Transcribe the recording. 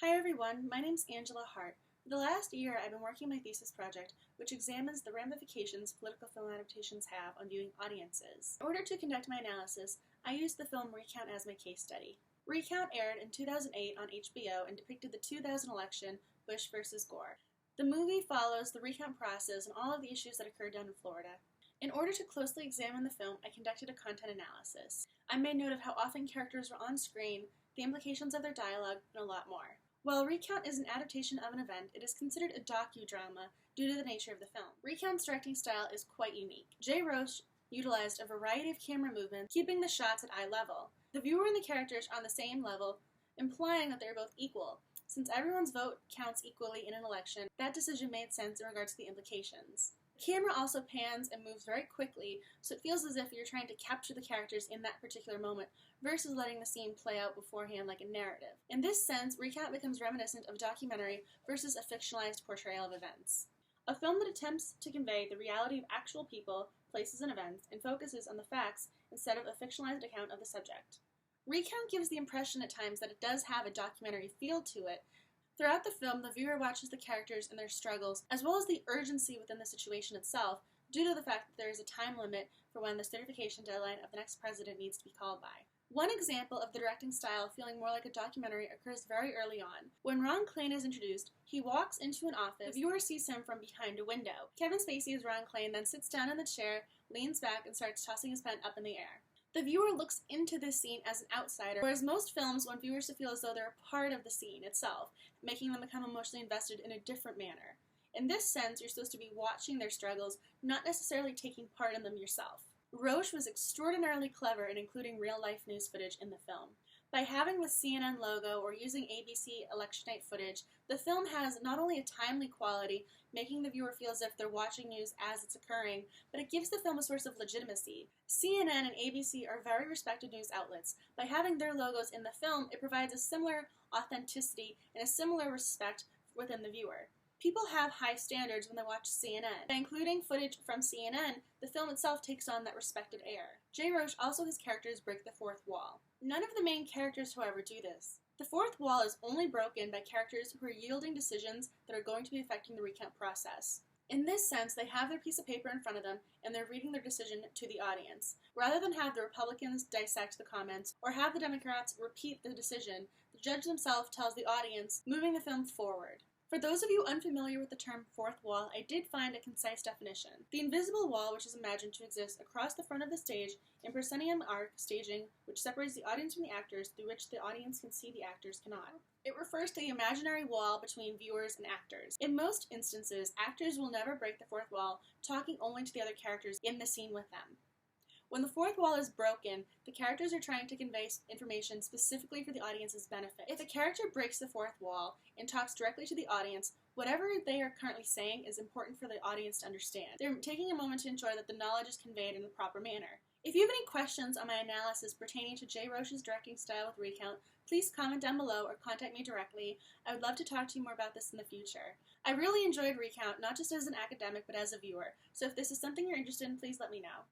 Hi everyone, my name's Angela Hart. For the last year, I've been working on my thesis project, which examines the ramifications political film adaptations have on viewing audiences. In order to conduct my analysis, I used the film Recount as my case study. Recount aired in 2008 on HBO and depicted the 2000 election, Bush versus Gore. The movie follows the recount process and all of the issues that occurred down in Florida. In order to closely examine the film, I conducted a content analysis. I made note of how often characters were on screen, the implications of their dialogue, and a lot more. While Recount is an adaptation of an event, it is considered a docu-drama due to the nature of the film. Recount's directing style is quite unique. Jay Roach utilized a variety of camera movements, keeping the shots at eye level. The viewer and the characters are on the same level, implying that they are both equal. Since everyone's vote counts equally in an election, that decision made sense in regards to the implications. The camera also pans and moves very quickly, so it feels as if you're trying to capture the characters in that particular moment, versus letting the scene play out beforehand like a narrative. In this sense, Recount becomes reminiscent of a documentary versus a fictionalized portrayal of events. A film that attempts to convey the reality of actual people, places, and events, and focuses on the facts instead of a fictionalized account of the subject. Recount gives the impression at times that it does have a documentary feel to it. Throughout the film, the viewer watches the characters and their struggles, as well as the urgency within the situation itself, due to the fact that there is a time limit for when the certification deadline of the next president needs to be called by. One example of the directing style feeling more like a documentary occurs very early on. When Ron Klain is introduced, he walks into an office. The viewer sees him from behind a window. Kevin Spacey as Ron Klain then sits down in the chair, leans back, and starts tossing his pen up in the air. The viewer looks into this scene as an outsider, whereas most films want viewers to feel as though they're a part of the scene itself, making them become emotionally invested in a different manner. In this sense, you're supposed to be watching their struggles, not necessarily taking part in them yourself. Roach was extraordinarily clever in including real-life news footage in the film. By having the CNN logo or using ABC election night footage, the film has not only a timely quality, making the viewer feel as if they're watching news as it's occurring, but it gives the film a source of legitimacy. CNN and ABC are very respected news outlets. By having their logos in the film, it provides a similar authenticity and a similar respect within the viewer. People have high standards when they watch CNN. By including footage from CNN, the film itself takes on that respected air. Jay Roach also his characters break the fourth wall. None of the main characters, however, do this. The fourth wall is only broken by characters who are yielding decisions that are going to be affecting the recount process. In this sense, they have their piece of paper in front of them, and they're reading their decision to the audience. Rather than have the Republicans dissect the comments, or have the Democrats repeat the decision, the judge himself tells the audience, moving the film forward. For those of you unfamiliar with the term fourth wall, I did find a concise definition. The invisible wall which is imagined to exist across the front of the stage in proscenium arc staging which separates the audience from the actors, through which the audience can see the actors cannot. It refers to the imaginary wall between viewers and actors. In most instances, actors will never break the fourth wall, talking only to the other characters in the scene with them. When the fourth wall is broken, the characters are trying to convey information specifically for the audience's benefit. If a character breaks the fourth wall and talks directly to the audience, whatever they are currently saying is important for the audience to understand. They're taking a moment to ensure that the knowledge is conveyed in the proper manner. If you have any questions on my analysis pertaining to Jay Roach's directing style with Recount, please comment down below or contact me directly. I would love to talk to you more about this in the future. I really enjoyed Recount, not just as an academic, but as a viewer. So if this is something you're interested in, please let me know.